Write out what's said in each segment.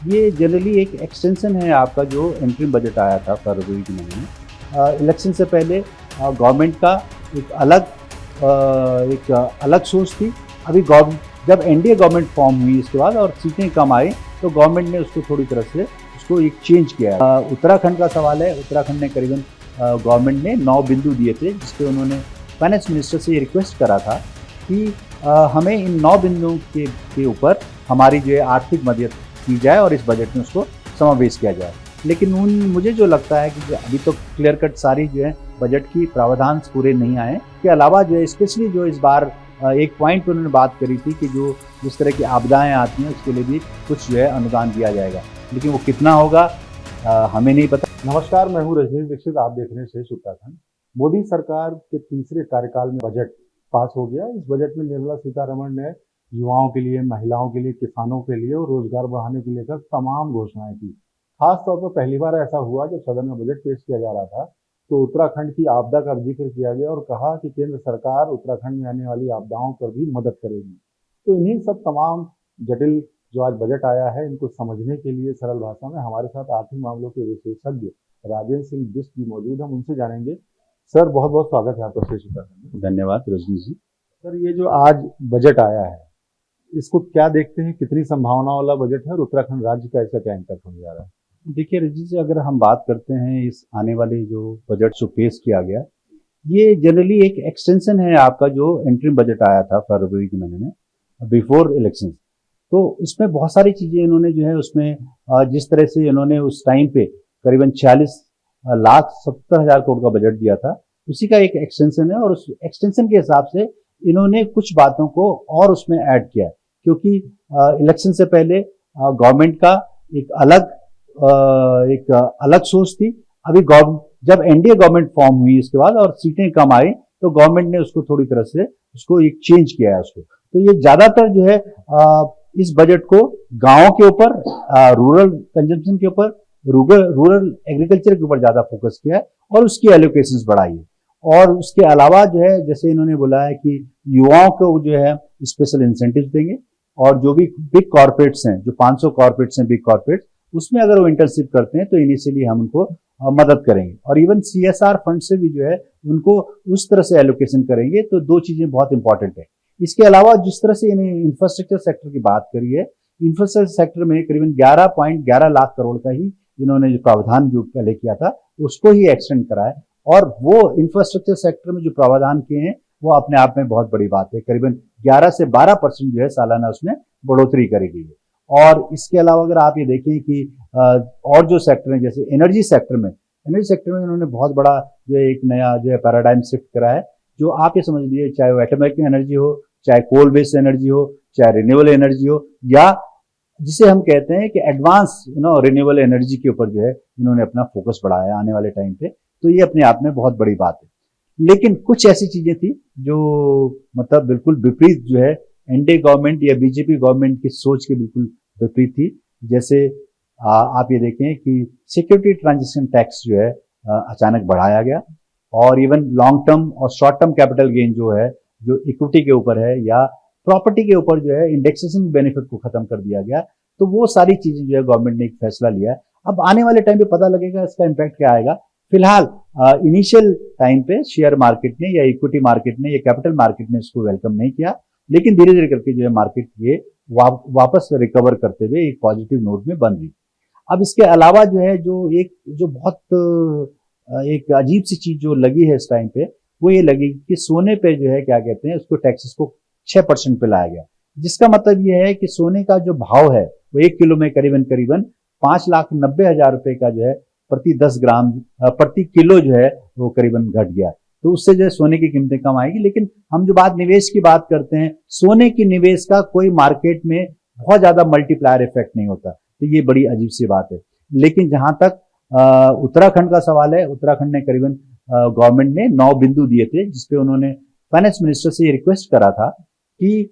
ये जनरली एक एक्सटेंशन है आपका जो इंटरिम बजट आया था फरवरी के महीने में। इलेक्शन से पहले गवर्नमेंट का एक अलग सोच थी। अभी जब एनडीए गवर्नमेंट फॉर्म हुई इसके बाद और सीटें कम आई तो गवर्नमेंट ने उसको थोड़ी तरह से उसको एक चेंज किया है। उत्तराखंड का सवाल है। उत्तराखंड ने करीबन गवर्नमेंट ने 9 बिंदु दिए थे जिसपे उन्होंने फाइनेंस मिनिस्टर से ये रिक्वेस्ट करा था कि हमें इन 9 बिंदुओं के ऊपर हमारी जो है आर्थिक मदद की जाए और इस बजट में उसको समावेश किया जाए। लेकिन मुझे जो लगता है कि जो अभी तो क्लियर कट सारी जो है बजट की प्रावधान पूरे नहीं आए। के अलावा जो है स्पेशली जो इस बार एक पॉइंट पर उन्होंने बात करी थी कि जो जिस तरह की आपदाएं आती हैं उसके लिए भी कुछ जो है अनुदान दिया जाएगा, लेकिन वो कितना होगा हमें नहीं पता। नमस्कार, मैं हूं रजनीश दीक्षित। आप देख रहे हैं शेष उत्तराखंड। मोदी सरकार के तीसरे कार्यकाल में बजट पास हो गया। इस बजट में निर्मला सीतारमण ने युवाओं के लिए, महिलाओं के लिए, किसानों के लिए और रोजगार बढ़ाने को लेकर तमाम घोषणाएं की। खास तौर पर पहली बार ऐसा हुआ जब सदन में बजट पेश किया जा रहा था तो उत्तराखंड की आपदा का जिक्र किया गया और कहा कि केंद्र सरकार उत्तराखंड में आने वाली आपदाओं पर भी मदद करेगी। तो इन्हीं सब तमाम जटिल जो आज बजट आया है इनको समझने के लिए सरल भाषा में हमारे साथ आर्थिक मामलों के विशेषज्ञ राजेंद्र सिंह बिष्ट जी मौजूद। हम उनसे जानेंगे। सर, बहुत बहुत स्वागत है आपका शेष उत्तराखंड में। धन्यवाद रजनीश जी। सर, ये जो आज बजट आया है इसको क्या देखते हैं, कितनी संभावना वाला बजट है और उत्तराखंड राज्य का इसका क्या इम्पैक्ट होने जा रहा है? देखिए रजनीश जी, अगर हम बात करते हैं इस आने वाले जो बजट जो पेश किया गया, ये जनरली एक एक्सटेंशन है आपका जो इंटरिम बजट आया था फरवरी के महीने में बिफोर इलेक्शन। तो इसमें बहुत सारी चीजें इन्होंने जो है उसमें जिस तरह से इन्होंने उस टाइम पे करीबन 46,70,000 करोड़ का बजट दिया था, उसी का एक एक्सटेंशन है और उस एक्सटेंशन के हिसाब से इन्होंने कुछ बातों को और उसमें ऐड किया है, क्योंकि इलेक्शन से पहले गवर्नमेंट का एक अलग सोच थी। अभी जब एनडीए गवर्नमेंट फॉर्म हुई इसके बाद और सीटें कम आई तो गवर्नमेंट ने उसको थोड़ी तरह से उसको एक चेंज किया है उसको। तो ये ज्यादातर जो है इस बजट को गांवों के ऊपर, रूरल कंजम्पशन के ऊपर, रूरल एग्रीकल्चर के ऊपर ज्यादा फोकस किया है और उसकी एलोकेशंस बढ़ाई है। और उसके अलावा जो है जैसे इन्होंने बोला है कि युवाओं को जो है स्पेशल इंसेंटिव देंगे और जो भी बिग कॉर्पोरेट्स हैं, जो 500 कॉर्पोरेट्स हैं, बिग कॉर्पोरेट्स, उसमें अगर वो इंटर्नशिप करते हैं तो इनिशियली हम उनको मदद करेंगे और इवन सीएसआर फंड से भी जो है उनको उस तरह से एलोकेशन करेंगे। तो दो चीजें बहुत इंपॉर्टेंट है। इसके अलावा जिस तरह से इन्हें इंफ्रास्ट्रक्चर सेक्टर की बात करी है, इंफ्रास्ट्रक्चर सेक्टर में करीबन 11.11 लाख करोड़ का ही इन्होंने जो प्रावधान जो पहले किया था उसको ही एक्सटेंड करा है। और वो इंफ्रास्ट्रक्चर सेक्टर में जो प्रावधान किए हैं वो अपने आप में बहुत बड़ी बात है। करीबन 11 से 12% जो है सालाना उसमें बढ़ोतरी करी गई है। और इसके अलावा अगर आप ये देखें कि और जो सेक्टर है जैसे एनर्जी सेक्टर में इन्होंने बहुत बड़ा जो एक नया जो है पैराडाइम शिफ्ट करा है। जो आप ये समझ लीजिए, चाहे वो एटॉमिक एनर्जी हो, चाहे कोल बेस्ड एनर्जी हो, चाहे रिन्यूएबल एनर्जी हो, या जिसे हम कहते हैं कि एडवांस रिन्यूएबल एनर्जी के ऊपर जो है इन्होंने अपना फोकस बढ़ाया आने वाले टाइम पे। तो ये अपने आप में बहुत बड़ी बात है। लेकिन कुछ ऐसी चीजें थी जो मतलब बिल्कुल विपरीत जो है एनडीए गवर्नमेंट या बीजेपी गवर्नमेंट की सोच के बिल्कुल विपरीत थी। जैसे आप ये देखें कि सिक्योरिटी ट्रांजेक्शन टैक्स जो है अचानक बढ़ाया गया और इवन लॉन्ग टर्म और शॉर्ट टर्म कैपिटल गेन जो है, जो इक्विटी के ऊपर है या प्रॉपर्टी के ऊपर जो है इंडेक्सेशन बेनिफिट को खत्म कर दिया गया। तो वो सारी चीजें जो है गवर्नमेंट ने एक फैसला लिया है। अब आने वाले टाइम पे पता लगेगा इसका इम्पैक्ट क्या आएगा। फिलहाल इनिशियल टाइम पे शेयर मार्केट ने या इक्विटी मार्केट ने या कैपिटल मार्केट ने इसको वेलकम नहीं किया, लेकिन धीरे धीरे करके जो है मार्केट ये वापस रिकवर करते हुए एक पॉजिटिव नोट में बन रही। अब इसके अलावा जो है जो बहुत एक अजीब सी चीज जो लगी है इस टाइम पे, वो ये लगी कि सोने पे जो है क्या कहते हैं उसको टैक्सेस को 6% पे लाया गया। जिसका मतलब ये है कि सोने का जो भाव है वो 1 किलो में करीबन 5,90,000 रुपए का जो है प्रति 10 ग्राम प्रति किलो जो है वो करीबन घट गया। तो उससे जो है सोने की कीमतें कम आएगी। लेकिन हम जो निवेश की बात करते हैं, सोने की निवेश का कोई मार्केट में बहुत ज्यादा मल्टीप्लायर इफेक्ट नहीं होता। तो ये बड़ी अजीब सी बात है। लेकिन जहां तक उत्तराखंड का सवाल है, उत्तराखंड ने करीबन गवर्नमेंट ने 9 बिंदु दिए थे जिसपे उन्होंने फाइनेंस मिनिस्टर से ये रिक्वेस्ट करा था कि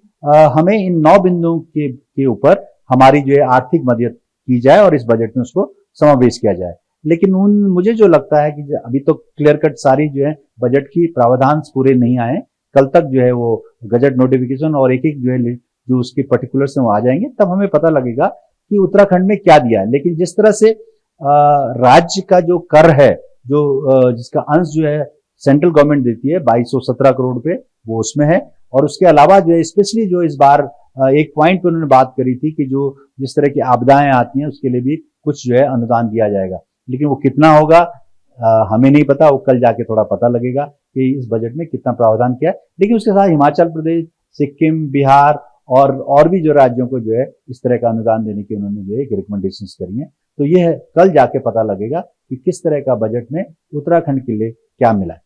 हमें इन 9 बिंदुओं के ऊपर हमारी जो है आर्थिक मदद की जाए और इस बजट में उसको समावेश किया जाए। लेकिन मुझे जो लगता है कि अभी तो क्लियर कट सारी जो है बजट की प्रावधान पूरे नहीं आए। कल तक जो है वो गजट नोटिफिकेशन और एक जो है जो उसके पर्टिकुलर्स हैं वो आ जाएंगे, तब हमें पता लगेगा कि उत्तराखंड में क्या दिया है, लेकिन जिस तरह से राज्य का जो कर है, जो जिसका अंश जो है सेंट्रल गवर्नमेंट देती है 2217 करोड़ रुपए, वो उसमें है। और उसके अलावा जो है स्पेशली जो इस बार एक पॉइंट पे उन्होंने बात करी थी कि जो जिस तरह की आपदाएं आती हैं उसके लिए भी कुछ जो है अनुदान दिया जाएगा, लेकिन वो कितना होगा हमें नहीं पता, वो कल जाके थोड़ा पता लगेगा कि इस बजट में कितना प्रावधान किया है। लेकिन उसके साथ हिमाचल प्रदेश, सिक्किम, बिहार और भी जो राज्यों को जो है इस तरह का अनुदान देने की उन्होंने जो है रिकमेंडेशन करी है। तो यह कल जाके पता लगेगा कि किस तरह का बजट में उत्तराखंड के लिए क्या मिला है।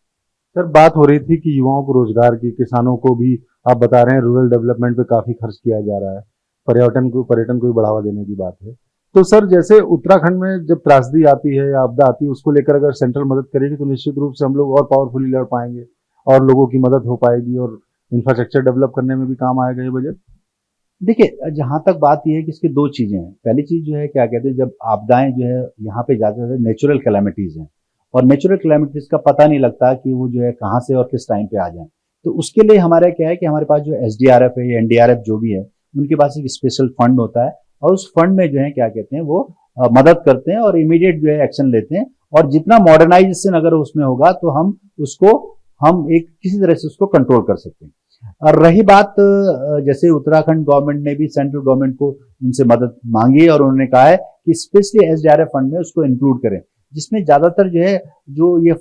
सर, बात हो रही थी कि युवाओं को रोजगार की, किसानों को भी आप बता रहे हैं रूरल डेवलपमेंट पे काफी खर्च किया जा रहा है, पर्यटन को भी बढ़ावा देने की बात है। तो सर, जैसे उत्तराखंड में जब त्रासदी आती है या आपदा आती है, उसको लेकर अगर सेंट्रल मदद करेगी तो निश्चित रूप से हम लोग और पावरफुली लड़ पाएंगे और लोगों की मदद हो पाएगी और इंफ्रास्ट्रक्चर डेवलप करने में भी काम आएगा ये बजट। देखिए, जहां तक बात यह है कि इसकी दो चीजें हैं। पहली चीज जो है क्या कहते हैं, जब आपदाएं जो है यहाँ पे ज्यादातर नेचुरल कैलामिटीज हैं, और नेचुरल कैलामिटीज का पता नहीं लगता कि वो जो है कहाँ से और किस टाइम पे आ जाए। तो उसके लिए हमारा क्या है कि हमारे पास जो एसडीआरएफ है या एनडीआरएफ जो भी है, उनके पास एक स्पेशल फंड होता है, और उस फंड में जो है क्या कहते हैं वो मदद करते हैं और इमीडिएट जो है एक्शन लेते हैं। और जितना मॉडर्नाइजेशन अगर उसमें होगा तो हम एक किसी तरह से उसको कंट्रोल कर सकते हैं। और रही बात जैसे उत्तराखंड गवर्नमेंट ने भी सेंट्रल गवर्नमेंट को उनसे मदद मांगी और उन्होंने कहा है कि स्पेशली एसडीआरएफ फंड में उसको इंक्लूड करें, जिसमें ज्यादातर जो है जो ये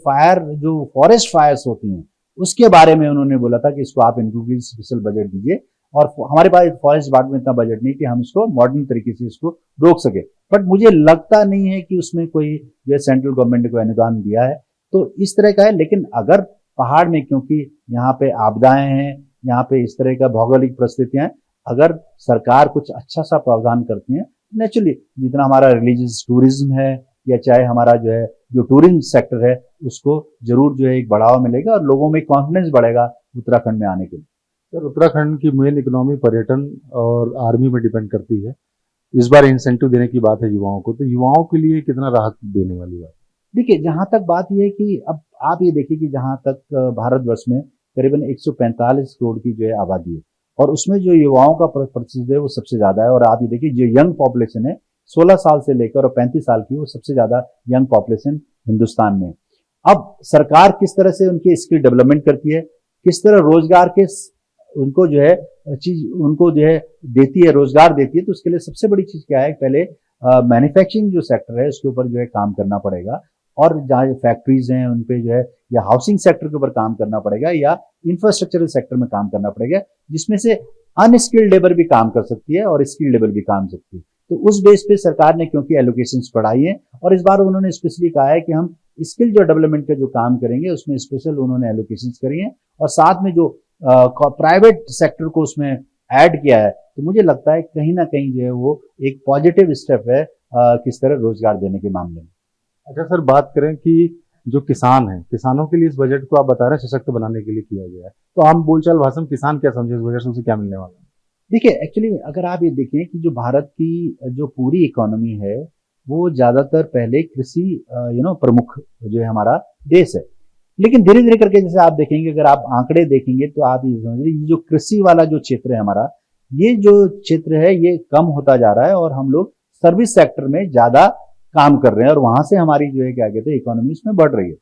जो फॉरेस्ट फायर्स होती हैं उसके बारे में उन्होंने बोला था कि इसको आप इंक्लूड स्पेशल बजट दीजिए। और हमारे पास फॉरेस्ट डिपार्टमेंट में इतना बजट नहीं कि हम इसको मॉडर्न तरीके से इसको रोक सके, बट मुझे लगता नहीं है कि उसमें कोई जो है सेंट्रल गवर्नमेंट ने कोई अनुदान दिया है। तो इस तरह का है, लेकिन अगर पहाड़ में, क्योंकि यहाँ पे आपदाएं हैं, यहाँ पे इस तरह का भौगोलिक परिस्थितियां, अगर सरकार कुछ अच्छा सा प्रावधान करती है, नेचुरली जितना हमारा रिलीजियस टूरिज्म है या चाहे हमारा जो है जो टूरिज्म सेक्टर है, उसको जरूर जो है एक बढ़ावा मिलेगा और लोगों में कॉन्फिडेंस बढ़ेगा उत्तराखंड में आने के लिए। सर, उत्तराखंड की मेन इकोनॉमी पर्यटन और आर्मी में डिपेंड करती है। इस बार इंसेंटिव देने की बात है युवाओं को, तो युवाओं के लिए कितना राहत देने वाली बात? देखिए, जहां तक बात यह है कि अब आप ये देखिए कि जहां तक भारतवर्ष में करीबन 145 करोड़ की जो है आबादी है, और उसमें जो युवाओं का प्रतिशत है वो सबसे ज्यादा है। और आप ये देखिए जो यंग पॉपुलेशन है 16 साल से लेकर और 35 साल की, वो सबसे ज्यादा यंग पॉपुलेशन हिंदुस्तान में। अब सरकार किस तरह से उनकी स्किल डेवलपमेंट करती है, किस तरह रोजगार के उनको जो है चीज उनको जो है देती है, रोजगार देती है, तो उसके लिए सबसे बड़ी चीज क्या है, पहले मैन्युफैक्चरिंग जो सेक्टर है उसके ऊपर जो है काम करना पड़ेगा, और जहाँ फैक्ट्रीज हैं उन पे जो है या हाउसिंग सेक्टर के ऊपर काम करना पड़ेगा या इंफ्रास्ट्रक्चरल सेक्टर में काम करना पड़ेगा, जिसमें से अनस्किल्ड लेबर भी काम कर सकती है और स्किल्ड लेबर भी काम कर सकती है। तो उस बेस पे सरकार ने क्योंकि एलोकेशंस बढ़ाई है, और इस बार उन्होंने स्पेशली कहा है कि हम स्किल जो डेवलपमेंट का जो काम करेंगे उसमें स्पेशल उन्होंने एलोकेशंस करी है, और साथ में जो प्राइवेट सेक्टर को उसमें ऐड किया है। तो मुझे लगता है कहीं ना कहीं जो है वो एक पॉजिटिव स्टेप है किस तरह रोजगार देने के मामले में। अच्छा सर, बात करें कि जो किसान हैं, किसानों के लिए इस बजट को आप बता रहे हैं सशक्त बनाने के लिए किया गया है, तो आम बोलचाल भाषा में किसान क्या समझे इस बजट से, उसे क्या मिलने वाला है? देखिए, एक्चुअली अगर आप ये देखें कि जो भारत की जो पूरी इकोनॉमी है वो ज्यादातर पहले कृषि प्रमुख जो है हमारा देश है, लेकिन धीरे धीरे करके जैसे आप देखेंगे, अगर आप आंकड़े देखेंगे तो आप ये समझिए ये जो कृषि वाला जो क्षेत्र है हमारा, ये जो क्षेत्र है ये कम होता जा रहा है, और हम लोग सर्विस सेक्टर में ज्यादा काम कर रहे हैं, और वहां से हमारी जो है क्या कहते हैं इकोनॉमी उसमें बढ़ रही है।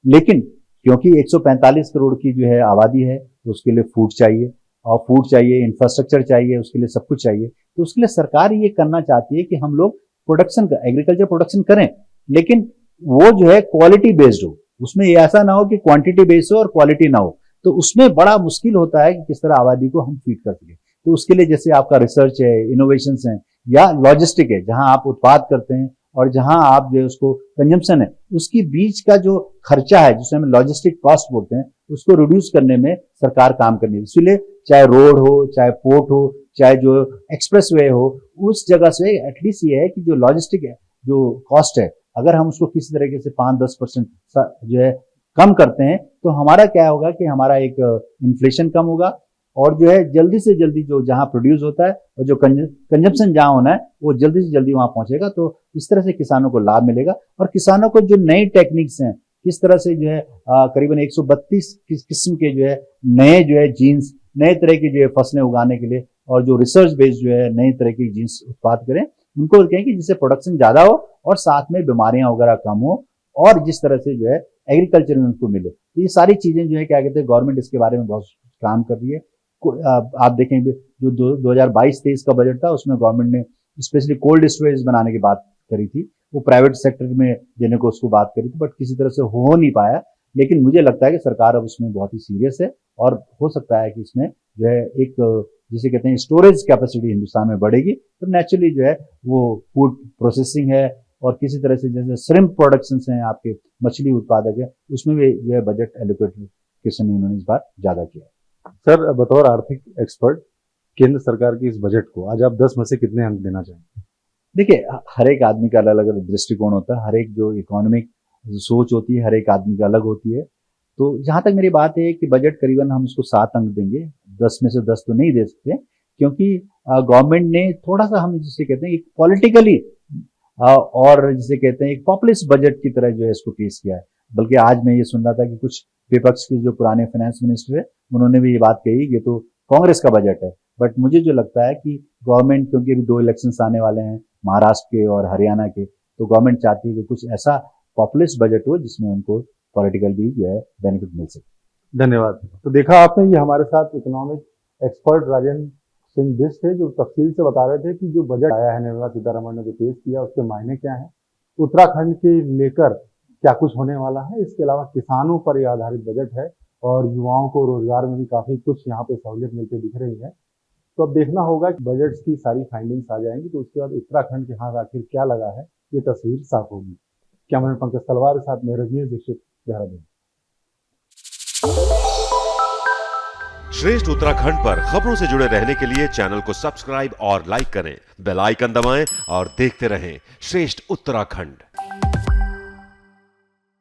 लेकिन क्योंकि 145 करोड़ की जो है आबादी है, तो उसके लिए फूड चाहिए, और फूड चाहिए, इंफ्रास्ट्रक्चर चाहिए, उसके लिए सब कुछ चाहिए। तो उसके लिए सरकार ये करना चाहती है कि हम लोग प्रोडक्शन एग्रीकल्चर प्रोडक्शन करें, लेकिन वो जो है क्वालिटी बेस्ड हो, उसमें ऐसा ना हो कि क्वांटिटी बेस्ड हो और क्वालिटी ना हो। तो उसमें बड़ा मुश्किल होता है कि किस तरह आबादी को हम फीड कर सके। तो उसके लिए जैसे आपका रिसर्च है, इनोवेशंस है, या लॉजिस्टिक है, जहां आप उत्पाद करते हैं और जहां आप जो है उसको कंजम्पशन है, उसकी बीच का जो खर्चा है जिसे हम लॉजिस्टिक कॉस्ट बोलते हैं, उसको रिड्यूस करने में सरकार काम करनी है। इसलिए चाहे रोड हो, चाहे पोर्ट हो, चाहे जो एक्सप्रेस वे हो, उस जगह से एटलीस्ट ये है कि जो लॉजिस्टिक है जो कॉस्ट है, अगर हम उसको किसी तरीके से 5-10% जो है कम करते हैं, तो हमारा क्या होगा कि हमारा एक इन्फ्लेशन कम होगा, और जो है जल्दी से जल्दी जो जहां प्रोड्यूस होता है और जो कंजम्पशन जहां होना है वो जल्दी से जल्दी वहां पहुंचेगा। तो इस तरह से किसानों को लाभ मिलेगा, और किसानों को जो नई टेक्निक्स हैं, किस तरह से जो है करीबन 132 किस्म के जो है नए जो है जीन्स, नए तरह की जो है फसलें उगाने के लिए, और जो रिसर्च बेस्ड जो है नए तरह की जीन्स उत्पाद करें, उनको कहें कि जिससे प्रोडक्शन ज्यादा हो और साथ में बीमारियां वगैरह कम हो और जिस तरह से जो है एग्रीकल्चर में उनको मिले। तो ये सारी चीजें जो है क्या कहते हैं गवर्नमेंट इसके बारे में बहुत काम कर रही है। आप देखेंगे जो 2022-23 का बजट था उसमें गवर्नमेंट ने स्पेशली कोल्ड स्टोरेज बनाने की बात करी थी, वो प्राइवेट सेक्टर में देने को उसको बात करी थी, बट किसी तरह से हो नहीं पाया। लेकिन मुझे लगता है कि सरकार अब उसमें बहुत ही सीरियस है और हो सकता है कि इसमें जो है एक जिसे कहते हैं स्टोरेज कैपेसिटी हिंदुस्तान में बढ़ेगी, तो नेचुरली जो है वो फूड प्रोसेसिंग है और किसी तरह से जैसे श्रिम्प प्रोडक्शन हैं, आपके मछली उत्पादक है, उसमें भी जो है बजट एलोकेशन इन्होंने इस बार ज्यादा किया। सर, बतौर आर्थिक एक्सपर्ट केंद्र सरकार की इस बजट को आज आप 10 में से कितने अंक देना चाहेंगे? देखिए, हर एक आदमी का अलग अलग दृष्टिकोण होता है, हर एक जो इकोनॉमिक सोच होती है हर एक आदमी का अलग होती है। तो जहां तक मेरी बात है कि बजट करीबन हम उसको 7 अंक देंगे, 10 में से 10 तो नहीं दे सकते, क्योंकि गवर्नमेंट ने थोड़ा सा, हम जिसे कहते हैं एक पॉलिटिकली और जिसे कहते हैं एक पॉपुलिस्ट बजट की तरह जो है इसको पेश किया है। बल्कि आज मैं ये सुन रहा था कि कुछ विपक्ष के जो पुराने फाइनेंस मिनिस्टर है उन्होंने भी ये बात कही ये तो कांग्रेस का बजट है। बट मुझे जो लगता है कि गवर्नमेंट, क्योंकि अभी 2 इलेक्शंस आने वाले हैं महाराष्ट्र के और हरियाणा के, तो गवर्नमेंट चाहती है कि कुछ ऐसा पॉपुलिस्ट बजट हो जिसमें उनको पॉलिटिकल भी जो है बेनिफिट मिल सके। धन्यवाद। तो देखा आपने, ये हमारे साथ इकोनॉमिक एक्सपर्ट राजेंद्र सिंह बिष्ट थे जो तफसील से बता रहे थे कि जो बजट आया है निर्मला सीतारमण ने जो पेश किया उसके मायने क्या है, उत्तराखंड के लेकर क्या कुछ होने वाला है। इसके अलावा किसानों पर यह आधारित बजट है और युवाओं को रोजगार में भी काफी कुछ यहाँ पे सहूलियत मिलती दिख रही है। तो अब देखना होगा कि बजट की सारी फाइंडिंग्स आ जाएंगी तो उसके बाद उत्तराखंड के हाथ आखिर क्या लगा है ये तस्वीर साफ होगी। कैमरामैन पंकज तलवार के साथ मैं रजनीश दीक्षित, देहरादून। श्रेष्ठ उत्तराखंड पर खबरों से जुड़े रहने के लिए चैनल को सब्सक्राइब और लाइक करें, बेल आइकन दबाएं और देखते रहें श्रेष्ठ उत्तराखंड।